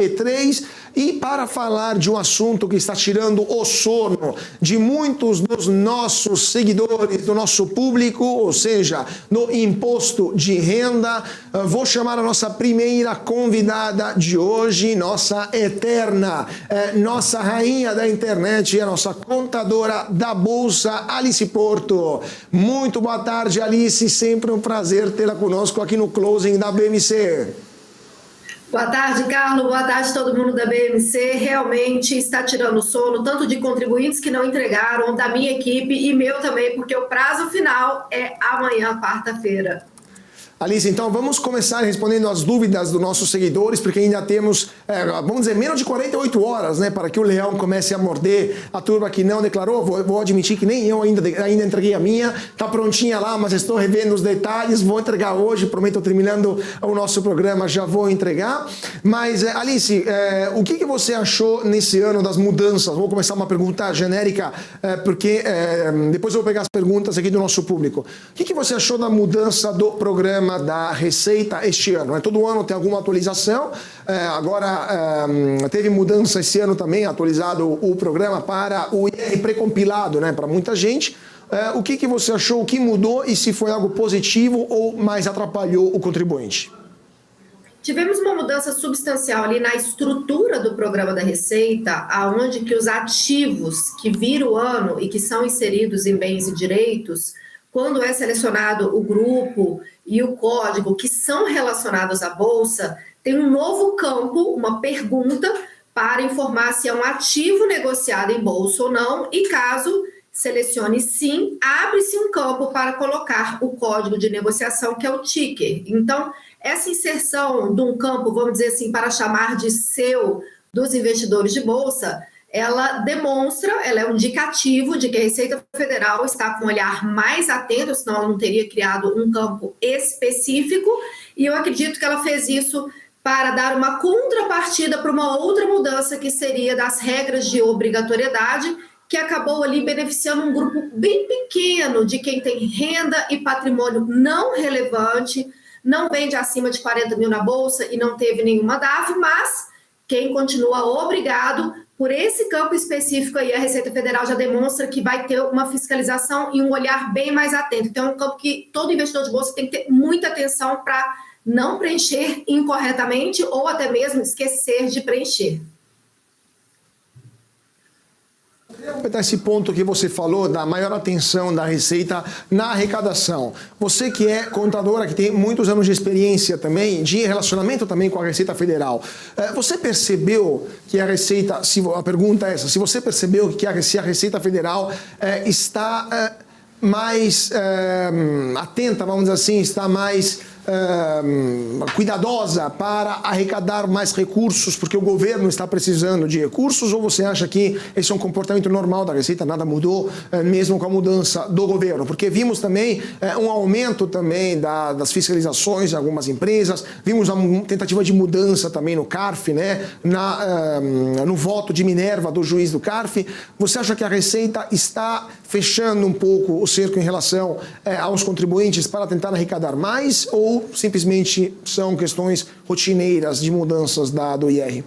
E3, e para falar de um assunto que está tirando o sono de muitos dos nossos seguidores, do nosso público, ou seja, no imposto de renda, vou chamar a nossa primeira convidada de hoje, nossa eterna, nossa rainha da internet, a nossa contadora da Bolsa, Alice Porto. Muito boa tarde, Alice, sempre um prazer tê-la conosco aqui no Closing da BMC. Boa tarde, Carlos. Boa tarde, todo mundo da BMC. Realmente está tirando o sono, tanto de contribuintes que não entregaram, da minha equipe e meu também, porque o prazo final é amanhã, quarta-feira. Alice, então vamos começar respondendo as dúvidas dos nossos seguidores, porque ainda temos, vamos dizer, menos de 48 horas, né, para que o leão comece a morder a turma que não declarou. Vou admitir que nem eu ainda entreguei a minha, tá prontinha lá, mas estou revendo os detalhes, vou entregar hoje, prometo, terminando o nosso programa, já vou entregar. Mas, Alice, o que você achou nesse ano das mudanças? Vou começar uma pergunta genérica, porque depois eu vou pegar as perguntas aqui do nosso público. O que você achou da mudança do programa da Receita este ano? Todo ano tem alguma atualização, agora teve mudança esse ano também, atualizado o programa para o IR pré-compilado, né, para muita gente. O que você achou, o que mudou e se foi algo positivo ou mais atrapalhou o contribuinte? Tivemos uma mudança substancial ali na estrutura do programa da Receita, aonde que os ativos que viram o ano e que são inseridos em bens e direitos, quando é selecionado o grupo e o código que são relacionados à Bolsa, tem um novo campo, uma pergunta para informar se é um ativo negociado em Bolsa ou não, e caso selecione sim, abre-se um campo para colocar o código de negociação, que é o ticker. Então, essa inserção de um campo, vamos dizer assim, para chamar de seu dos investidores de Bolsa, ela demonstra, ela é um indicativo de que a Receita Federal está com um olhar mais atento, senão ela não teria criado um campo específico, e eu acredito que ela fez isso para dar uma contrapartida para uma outra mudança que seria das regras de obrigatoriedade, que acabou ali beneficiando um grupo bem pequeno de quem tem renda e patrimônio não relevante, não vende acima de 40 mil na Bolsa e não teve nenhuma DAV, mas quem continua obrigado por esse campo específico aí, a Receita Federal já demonstra que vai ter uma fiscalização e um olhar bem mais atento. Então, é um campo que todo investidor de bolsa tem que ter muita atenção para não preencher incorretamente ou até mesmo esquecer de preencher. Esse ponto que você falou da maior atenção da Receita na arrecadação. Você que é contadora, que tem muitos anos de experiência também, de relacionamento também com a Receita Federal, você percebeu que a Receita, a pergunta é essa, se você percebeu que se a Receita Federal está mais atenta, vamos dizer assim, está mais cuidadosa para arrecadar mais recursos porque o governo está precisando de recursos, ou você acha que esse é um comportamento normal da Receita, nada mudou mesmo com a mudança do governo? Porque vimos também um aumento também das fiscalizações em algumas empresas, vimos uma tentativa de mudança também no CARF, né, no voto de Minerva do juiz do CARF. Você acha que a Receita está fechando um pouco o cerco em relação aos contribuintes para tentar arrecadar mais, ou simplesmente são questões rotineiras de mudanças do IR?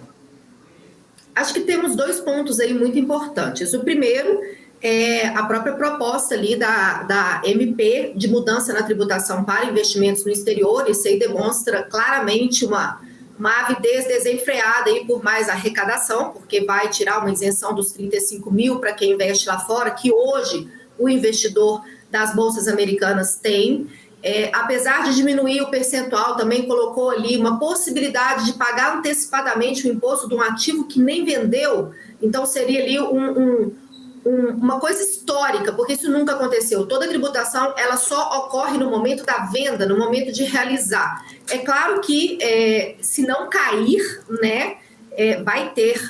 Acho que temos dois pontos aí muito importantes. O primeiro é a própria proposta ali da MP de mudança na tributação para investimentos no exterior. Isso aí demonstra claramente uma avidez desenfreada aí por mais arrecadação, porque vai tirar uma isenção dos 35 mil para quem investe lá fora, que hoje o investidor das bolsas americanas tem. Apesar de diminuir o percentual, também colocou ali uma possibilidade de pagar antecipadamente o imposto de um ativo que nem vendeu. Então, seria ali uma coisa histórica, porque isso nunca aconteceu. Toda tributação, ela só ocorre no momento da venda, no momento de realizar. É claro que, se não cair, né, vai ter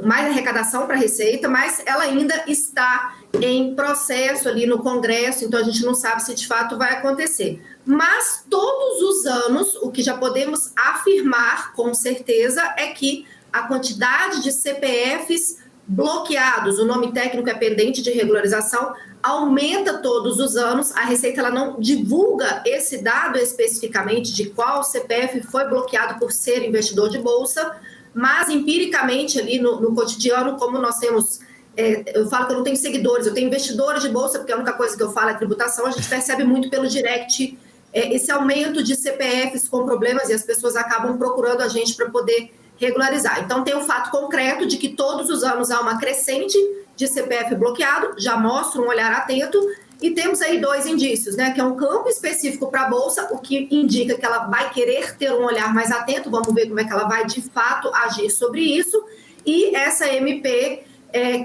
mais arrecadação para a Receita, mas ela ainda está em processo ali no Congresso, então a gente não sabe se de fato vai acontecer. Mas todos os anos, o que já podemos afirmar com certeza é que a quantidade de CPFs bloqueados, o nome técnico é pendente de regularização, aumenta todos os anos. A Receita ela não divulga esse dado especificamente de qual CPF foi bloqueado por ser investidor de bolsa, mas empiricamente ali no cotidiano, como nós temos, eu falo que eu não tenho seguidores, eu tenho investidores de bolsa, porque a única coisa que eu falo é tributação, a gente percebe muito pelo direct esse aumento de CPFs com problemas e as pessoas acabam procurando a gente para poder regularizar. Então tem o fato concreto de que todos os anos há uma crescente de CPF bloqueado, já mostra um olhar atento, e temos aí 2 indícios, né, que é um campo específico para a Bolsa, o que indica que ela vai querer ter um olhar mais atento, vamos ver como é que ela vai de fato agir sobre isso, e essa MP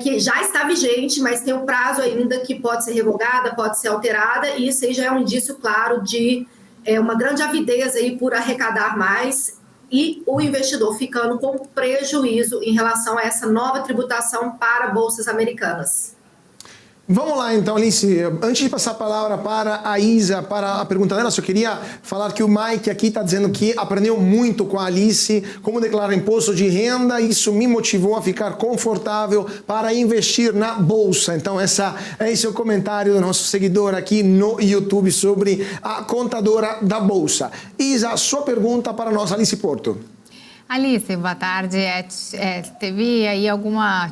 que já está vigente, mas tem um prazo ainda que pode ser revogada, pode ser alterada, e isso aí já é um indício claro de uma grande avidez aí por arrecadar mais, e o investidor ficando com prejuízo em relação a essa nova tributação para bolsas americanas. Vamos lá então, Alice. Antes de passar a palavra para a Isa, para a pergunta dela, só queria falar que o Mike aqui está dizendo que aprendeu muito com a Alice como declarar imposto de renda. Isso me motivou a ficar confortável para investir na Bolsa. Então esse é o comentário do nosso seguidor aqui no YouTube sobre a contadora da Bolsa. Isa, sua pergunta para nós, Alice Porto. Alice, boa tarde.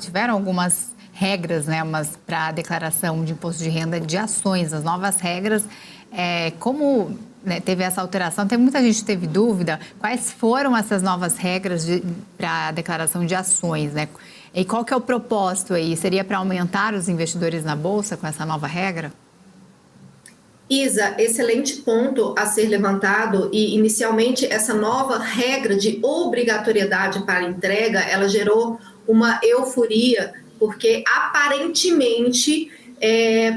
Tiveram algumas regras, né, mas para a declaração de imposto de renda de ações, as novas regras, como, né, teve essa alteração, muita gente teve dúvida, quais foram essas novas regras para a declaração de ações, né? E qual que é o propósito aí? Seria para aumentar os investidores na Bolsa com essa nova regra? Isa, excelente ponto a ser levantado, e inicialmente essa nova regra de obrigatoriedade para entrega, ela gerou uma euforia, porque aparentemente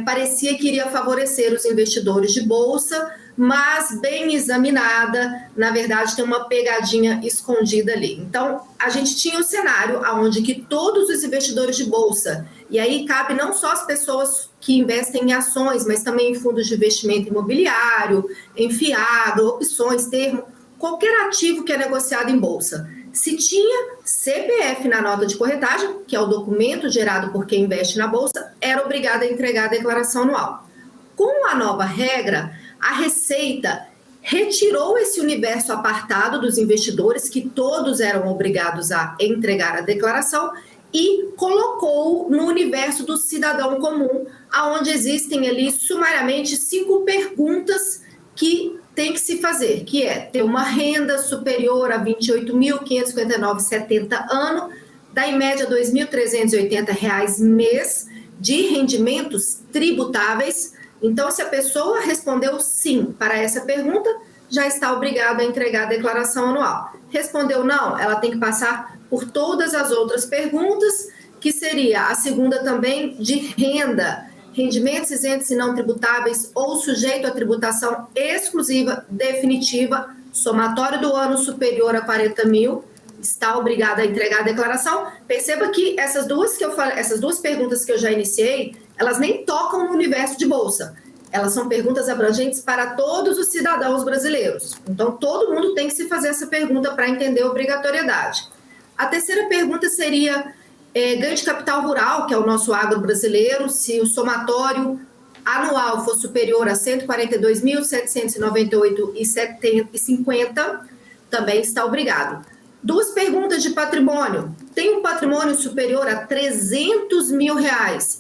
parecia que iria favorecer os investidores de bolsa, mas bem examinada, na verdade tem uma pegadinha escondida ali. Então, a gente tinha um cenário onde que todos os investidores de bolsa, e aí cabe não só as pessoas que investem em ações, mas também em fundos de investimento imobiliário, em fiado, opções, termo, qualquer ativo que é negociado em bolsa. Se tinha CPF na nota de corretagem, que é o documento gerado por quem investe na Bolsa, era obrigado a entregar a declaração anual. Com a nova regra, a Receita retirou esse universo apartado dos investidores, que todos eram obrigados a entregar a declaração, e colocou no universo do cidadão comum, onde existem ali sumariamente 5 perguntas que tem que se fazer, que é ter uma renda superior a R$ 28.559,70 ano, dá em média R$ 2.380 mês de rendimentos tributáveis. Então, se a pessoa respondeu sim para essa pergunta, já está obrigado a entregar a declaração anual. Respondeu não, ela tem que passar por todas as outras perguntas, que seria a segunda também de renda, rendimentos isentos e não tributáveis ou sujeito a tributação exclusiva definitiva, somatório do ano superior a 40 mil, está obrigado a entregar a declaração. Perceba que essas duas perguntas que eu já iniciei, elas nem tocam no universo de bolsa. Elas são perguntas abrangentes para todos os cidadãos brasileiros. Então, todo mundo tem que se fazer essa pergunta para entender a obrigatoriedade. A terceira pergunta seria ganho de capital rural, que é o nosso agro brasileiro, se o somatório anual for superior a R$ 142.798,50, também está obrigado. 2 perguntas de patrimônio. Tem um patrimônio superior a R$ 300 mil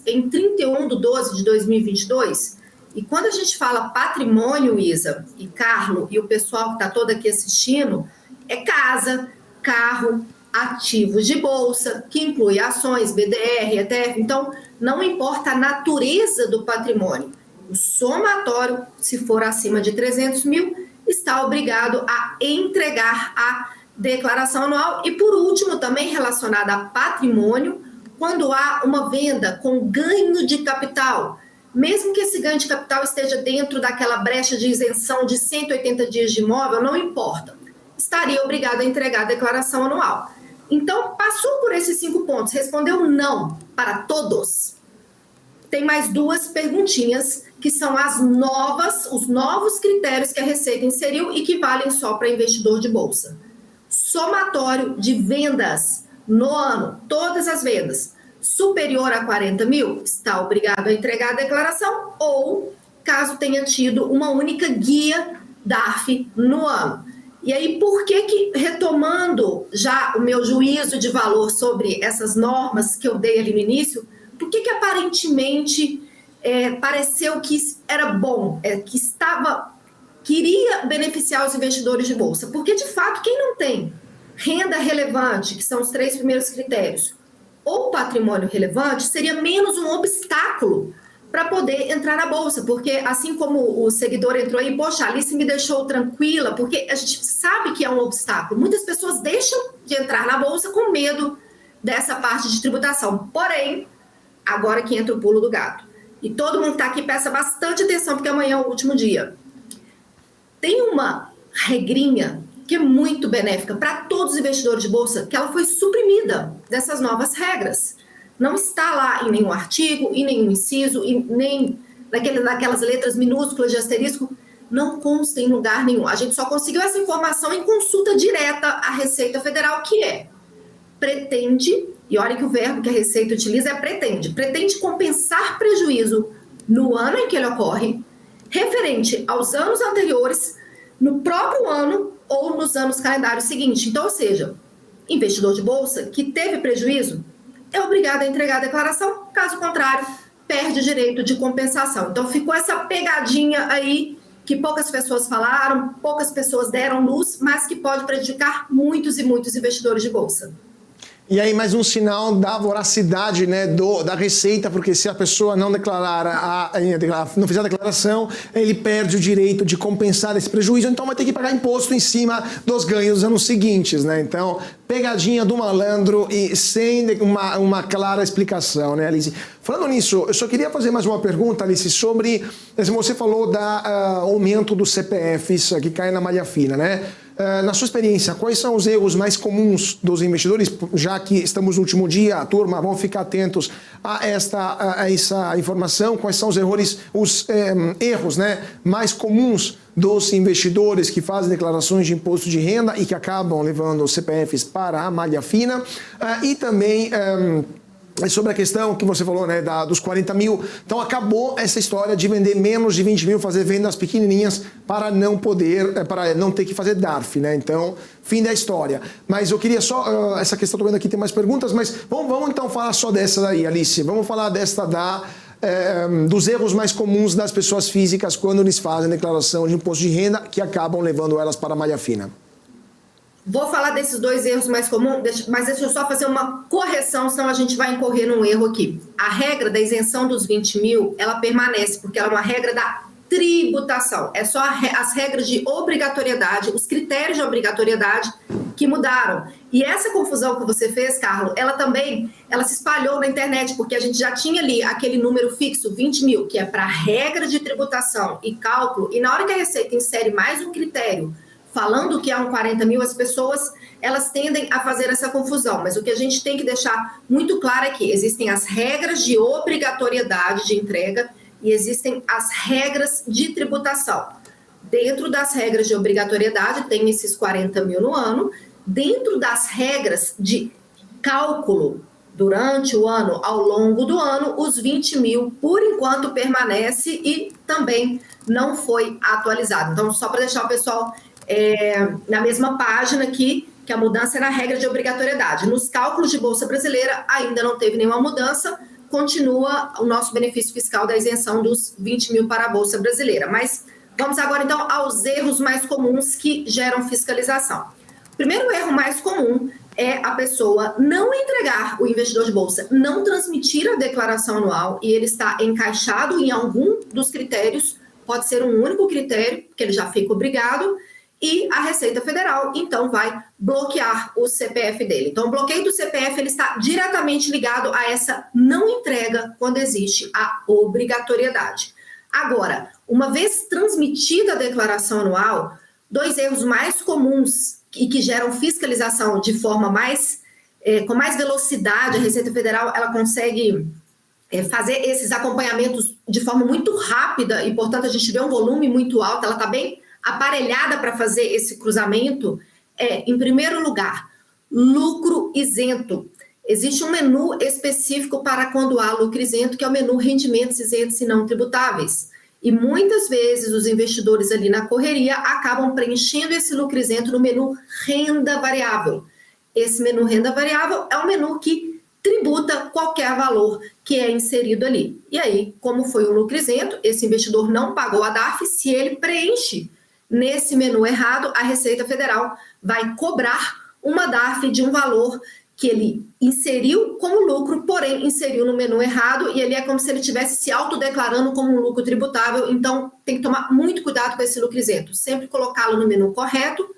em 31/12/2022? E quando a gente fala patrimônio, Isa e Carlo, e o pessoal que está todo aqui assistindo, é casa, carro, ativos de bolsa, que inclui ações, BDR, ETF. Então, não importa a natureza do patrimônio. O somatório, se for acima de 300 mil, está obrigado a entregar a declaração anual. E, por último, também relacionada a patrimônio, quando há uma venda com ganho de capital, mesmo que esse ganho de capital esteja dentro daquela brecha de isenção de 180 dias de imóvel, não importa. Estaria obrigado a entregar a declaração anual. Então, passou por esses 5 pontos, respondeu não para todos. Tem mais 2 perguntinhas, que são os novos critérios que a Receita inseriu e que valem só para investidor de bolsa. Somatório de vendas no ano, todas as vendas, superior a 40 mil, está obrigado a entregar a declaração, ou caso tenha tido uma única guia DARF no ano. E aí, por que, retomando já o meu juízo de valor sobre essas normas que eu dei ali no início, por que aparentemente pareceu que era bom, que iria beneficiar os investidores de bolsa? Porque, de fato, quem não tem renda relevante, que são os 3 primeiros critérios, ou patrimônio relevante, seria menos um obstáculo para poder entrar na bolsa, porque assim como o seguidor entrou aí, poxa, a Alice me deixou tranquila, porque a gente sabe que é um obstáculo. Muitas pessoas deixam de entrar na bolsa com medo dessa parte de tributação. Porém, agora que entra o pulo do gato. E todo mundo que está aqui presta bastante atenção, porque amanhã é o último dia. Tem uma regrinha que é muito benéfica para todos os investidores de bolsa, que ela foi suprimida dessas novas regras. Não está lá em nenhum artigo, em nenhum inciso, nem naquelas letras minúsculas de asterisco, não consta em lugar nenhum. A gente só conseguiu essa informação em consulta direta à Receita Federal, que pretende, e olha que o verbo que a Receita utiliza é pretende compensar prejuízo no ano em que ele ocorre, referente aos anos anteriores, no próprio ano ou nos anos calendários seguintes. Então, ou seja, investidor de bolsa que teve prejuízo é obrigado a entregar a declaração, caso contrário, perde o direito de compensação. Então, ficou essa pegadinha aí que poucas pessoas falaram, poucas pessoas deram luz, mas que pode prejudicar muitos e muitos investidores de bolsa. E aí mais um sinal da voracidade, né, da Receita, porque se a pessoa não declarar, não fizer a declaração, ele perde o direito de compensar esse prejuízo, então vai ter que pagar imposto em cima dos ganhos dos anos seguintes, né? Então, pegadinha do malandro e sem uma clara explicação, né, Alice? Falando nisso, eu só queria fazer mais uma pergunta, Alice, sobre, você falou do aumento dos CPFs que caem na malha fina, né? Na sua experiência, quais são os erros mais comuns dos investidores? Já que estamos no último dia, turma, vamos ficar atentos a essa informação. Quais são os erros, né, mais comuns dos investidores que fazem declarações de imposto de renda e que acabam levando os CPFs para a malha fina? E também sobre a questão que você falou, né, dos 40 mil. Então acabou essa história de vender menos de 20 mil, fazer vendas pequenininhas para não ter que fazer DARF, né? Então, fim da história. Mas eu queria só, essa questão, tô vendo aqui, tem mais perguntas, mas vamos então falar só dessa daí, Alice. Vamos falar dos erros mais comuns das pessoas físicas quando eles fazem declaração de imposto de renda, que acabam levando elas para a malha fina. Vou falar desses 2 erros mais comuns, mas deixa eu só fazer uma correção, senão a gente vai incorrer num erro aqui. A regra da isenção dos 20 mil, ela permanece, porque ela é uma regra da tributação. É só as regras de obrigatoriedade, os critérios de obrigatoriedade que mudaram. E essa confusão que você fez, Carlos, ela se espalhou na internet, porque a gente já tinha ali aquele número fixo, 20 mil, que é para regra de tributação e cálculo, e na hora que a Receita insere mais um critério, falando que há um 40 mil, as pessoas elas tendem a fazer essa confusão. Mas o que a gente tem que deixar muito claro é que existem as regras de obrigatoriedade de entrega e existem as regras de tributação. Dentro das regras de obrigatoriedade, tem esses 40 mil no ano. Dentro das regras de cálculo durante o ano, ao longo do ano, os 20 mil, por enquanto, permanece e também não foi atualizado. Então, só para deixar o pessoal na mesma página aqui, que a mudança é na regra de obrigatoriedade. Nos cálculos de Bolsa Brasileira ainda não teve nenhuma mudança, continua o nosso benefício fiscal da isenção dos 20 mil para a Bolsa Brasileira. Mas vamos agora então aos erros mais comuns que geram fiscalização. O primeiro erro mais comum é a pessoa não entregar, o investidor de bolsa, não transmitir a declaração anual e ele está encaixado em algum dos critérios, pode ser um único critério, que ele já fica obrigado, e a Receita Federal, então, vai bloquear o CPF dele. Então, o bloqueio do CPF ele está diretamente ligado a essa não entrega quando existe a obrigatoriedade. Agora, uma vez transmitida a declaração anual, 2 erros mais comuns e que geram fiscalização de forma com mais velocidade, a Receita Federal ela consegue fazer esses acompanhamentos de forma muito rápida e, portanto, a gente vê um volume muito alto, ela está bem aparelhada para fazer esse cruzamento. Em primeiro lugar, lucro isento. Existe um menu específico para quando há lucro isento, que é o menu rendimentos isentos e não tributáveis. E muitas vezes os investidores ali na correria acabam preenchendo esse lucro isento no menu renda variável. Esse menu renda variável é um menu que tributa qualquer valor que é inserido ali. E aí, como foi um lucro isento, esse investidor não pagou a DARF, se ele preenche nesse menu errado, a Receita Federal vai cobrar uma DARF de um valor que ele inseriu como lucro, porém inseriu no menu errado, e ele é como se ele estivesse se autodeclarando como um lucro tributável. Então tem que tomar muito cuidado com esse lucro isento, sempre colocá-lo no menu correto.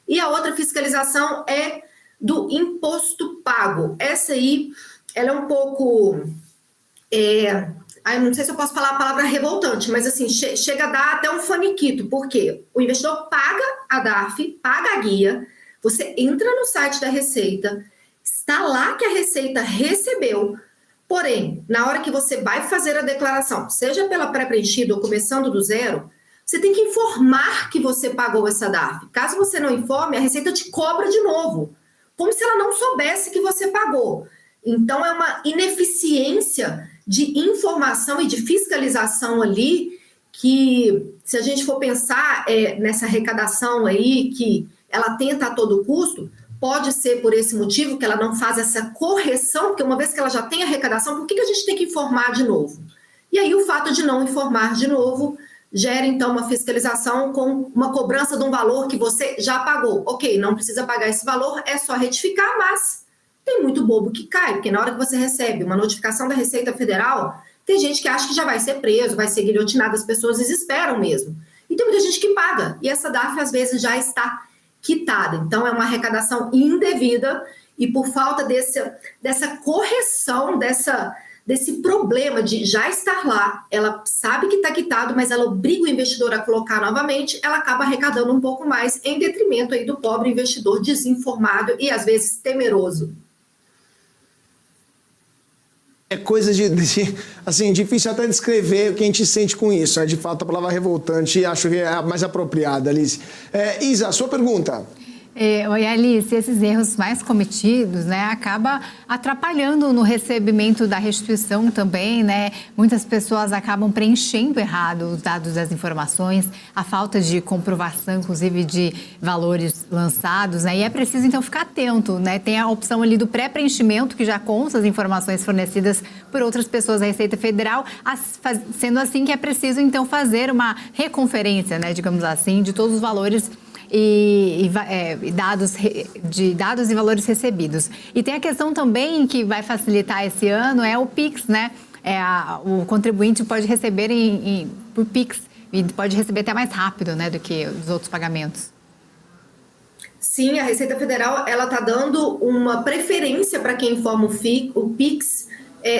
E a outra fiscalização é do imposto pago. Essa aí, ela é um pouco... não sei se eu posso falar a palavra revoltante, mas assim, chega a dar até um faniquito, porque o investidor paga a DARF, paga a guia, você entra no site da Receita, está lá que a Receita recebeu, porém, na hora que você vai fazer a declaração, seja pela pré-preenchida ou começando do zero, você tem que informar que você pagou essa DARF. Caso você não informe, a Receita te cobra de novo, como se ela não soubesse que você pagou. Então, é uma ineficiência de informação e de fiscalização ali, que se a gente for pensar nessa arrecadação aí, que ela tenta a todo custo, pode ser por esse motivo que ela não faz essa correção, porque uma vez que ela já tem arrecadação, por que a gente tem que informar de novo? E aí o fato de não informar de novo gera então uma fiscalização com uma cobrança de um valor que você já pagou. Ok, não precisa pagar esse valor, é só retificar, mas tem muito bobo que cai, porque na hora que você recebe uma notificação da Receita Federal, tem gente que acha que já vai ser preso, vai ser guilhotinado, as pessoas desesperam mesmo. E tem muita gente que paga, e essa DARF às vezes já está quitada. Então é uma arrecadação indevida, e por falta dessa correção, desse problema de já estar lá, ela sabe que está quitado, mas ela obriga o investidor a colocar novamente, ela acaba arrecadando um pouco mais, em detrimento aí do pobre investidor desinformado e às vezes temeroso. É coisa assim, difícil até descrever o que a gente sente com isso. De fato, a palavra revoltante acho que é a mais apropriada, Alice. Isa, sua pergunta. Oi, Alice, esses erros mais cometidos, né, acaba atrapalhando no recebimento da restituição também, né? Muitas pessoas acabam preenchendo errado os dados das informações, a falta de comprovação, inclusive, de valores lançados, né? E é preciso, então, ficar atento, né? Tem a opção ali do pré-preenchimento, que já consta as informações fornecidas por outras pessoas da Receita Federal, sendo assim que é preciso, então, fazer uma reconferência, né, digamos assim, de todos os valores e dados e valores recebidos. E tem a questão também que vai facilitar esse ano, é o PIX, né? O contribuinte pode receber por PIX e pode receber até mais rápido, né, do que os outros pagamentos. Sim, a Receita Federal ela está dando uma preferência para quem informa o PIX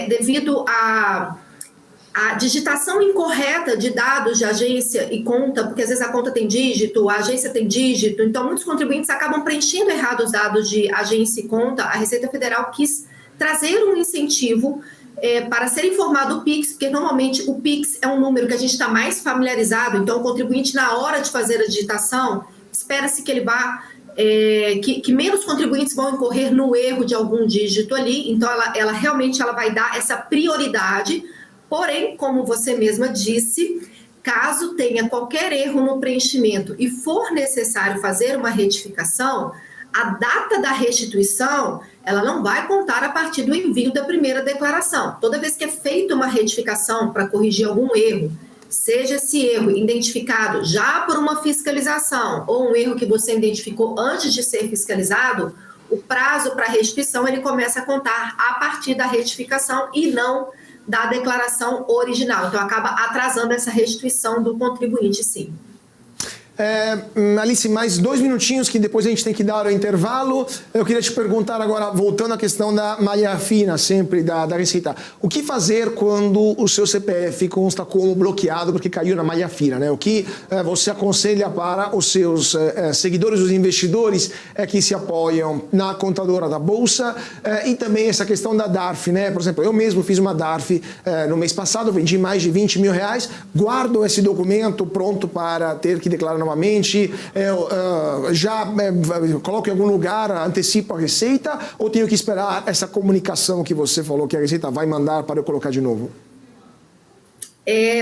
devido a digitação incorreta de dados de agência e conta, porque às vezes a conta tem dígito, a agência tem dígito, então muitos contribuintes acabam preenchendo errado os dados de agência e conta. A Receita Federal quis trazer um incentivo para ser informado o PIX, porque normalmente o PIX é um número que a gente está mais familiarizado, então o contribuinte, na hora de fazer a digitação, espera-se que ele vá, que menos contribuintes vão incorrer no erro de algum dígito ali, então ela realmente vai dar essa prioridade. Porém, como você mesma disse, caso tenha qualquer erro no preenchimento e for necessário fazer uma retificação, a data da restituição ela não vai contar a partir do envio da primeira declaração. Toda vez que é feita uma retificação para corrigir algum erro, seja esse erro identificado já por uma fiscalização ou um erro que você identificou antes de ser fiscalizado, o prazo para restituição ele começa a contar a partir da retificação e não da declaração original. Então, acaba atrasando essa restituição do contribuinte, sim. Alice, mais 2 minutinhos que depois a gente tem que dar o intervalo. Eu queria te perguntar agora, voltando à questão da malha fina, sempre da Receita. O que fazer quando o seu CPF consta como bloqueado porque caiu na malha fina, né? O que você aconselha para os seus seguidores, os investidores que se apoiam na contadora da Bolsa e também essa questão da DARF, né? Por exemplo, eu mesmo fiz uma DARF no mês passado, vendi mais de R$20 mil, guardo esse documento pronto para ter que declarar novamente, coloco em algum lugar, antecipo a Receita, ou tenho que esperar essa comunicação que você falou que a Receita vai mandar para eu colocar de novo?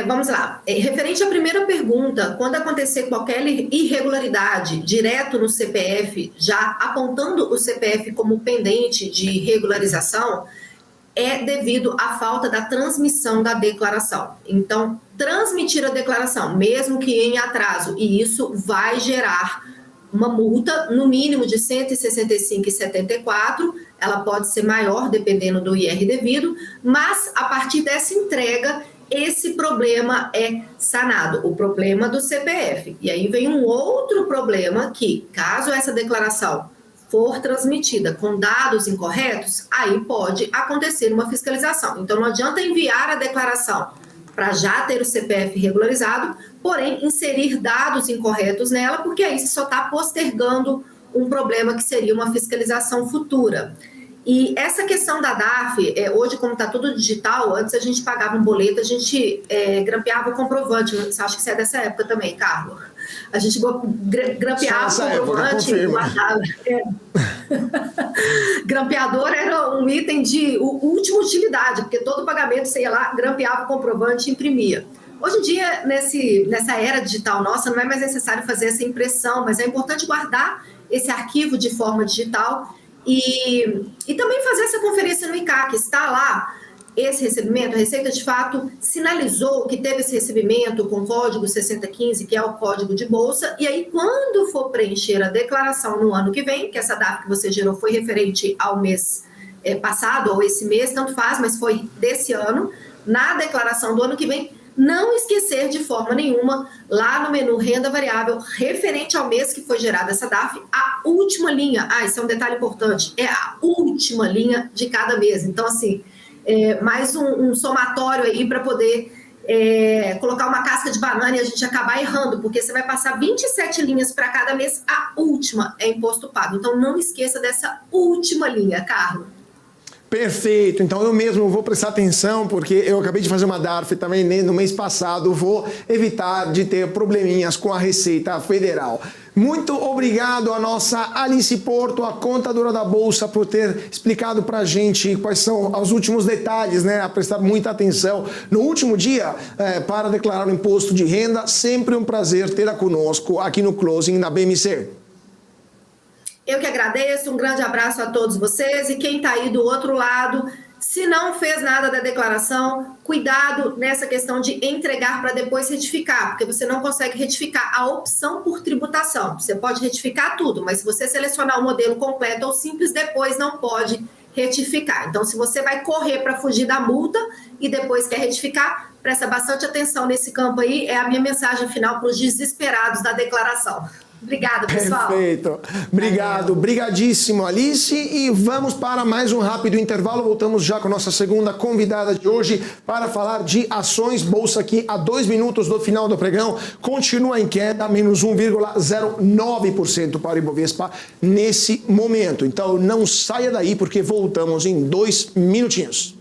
Vamos lá. Referente à primeira pergunta, quando acontecer qualquer irregularidade direto no CPF, já apontando o CPF como pendente de regularização, é devido à falta da transmissão da declaração. Então, transmitir a declaração, mesmo que em atraso, e isso vai gerar uma multa, no mínimo de R$ 165,74, ela pode ser maior, dependendo do IR devido, mas a partir dessa entrega, esse problema é sanado, o problema do CPF. E aí vem um outro problema que, caso essa declaração for transmitida com dados incorretos, aí pode acontecer uma fiscalização. Então, não adianta enviar a declaração para já ter o CPF regularizado, porém, inserir dados incorretos nela, porque aí você só está postergando um problema que seria uma fiscalização futura. E essa questão da DARF, hoje, como está tudo digital, antes a gente pagava um boleto, a gente grampeava o comprovante. Acho que você é dessa época também, Carlos. A gente grampeava o comprovante e guardava. Grampeador era um item de última utilidade, porque todo pagamento você ia lá, grampeava o comprovante e imprimia. Hoje em dia, nessa era digital nossa, não é mais necessário fazer essa impressão, mas é importante guardar esse arquivo de forma digital e também fazer essa conferência no ICAC. Está lá esse recebimento, a Receita de fato sinalizou que teve esse recebimento com código 6015, que é o código de bolsa, e aí quando for preencher a declaração no ano que vem, que essa DARF que você gerou foi referente ao mês passado ou esse mês, tanto faz, mas foi desse ano, na declaração do ano que vem, não esquecer de forma nenhuma, lá no menu renda variável, referente ao mês que foi gerada essa DARF, a última linha, esse é um detalhe importante, é a última linha de cada mês. Então, assim, mais um somatório aí para poder colocar uma casca de banana e a gente acabar errando, porque você vai passar 27 linhas para cada mês, a última é imposto pago. Então, não esqueça dessa última linha, Carlos. Perfeito, então eu mesmo vou prestar atenção, porque eu acabei de fazer uma DARF também no mês passado, vou evitar de ter probleminhas com a Receita Federal. Muito obrigado a nossa Alice Porto, a contadora da Bolsa, por ter explicado pra gente quais são os últimos detalhes, né, a prestar muita atenção no último dia para declarar o imposto de renda. Sempre um prazer tê-la conosco aqui no Closing da BMC. Eu que agradeço, um grande abraço a todos vocês, e quem está aí do outro lado, se não fez nada da declaração, cuidado nessa questão de entregar para depois retificar, porque você não consegue retificar a opção por tributação. Você pode retificar tudo, mas se você selecionar o modelo completo ou simples, depois não pode retificar. Então, se você vai correr para fugir da multa e depois quer retificar, presta bastante atenção nesse campo aí, é a minha mensagem final para os desesperados da declaração. Obrigada, pessoal. Perfeito. Obrigado. Brigadíssimo, Alice. E vamos para mais um rápido intervalo. Voltamos já com a nossa segunda convidada de hoje para falar de ações. Bolsa aqui a 2 minutos do final do pregão. Continua em queda, menos 1,09% para o Ibovespa nesse momento. Então não saia daí, porque voltamos em 2 minutinhos.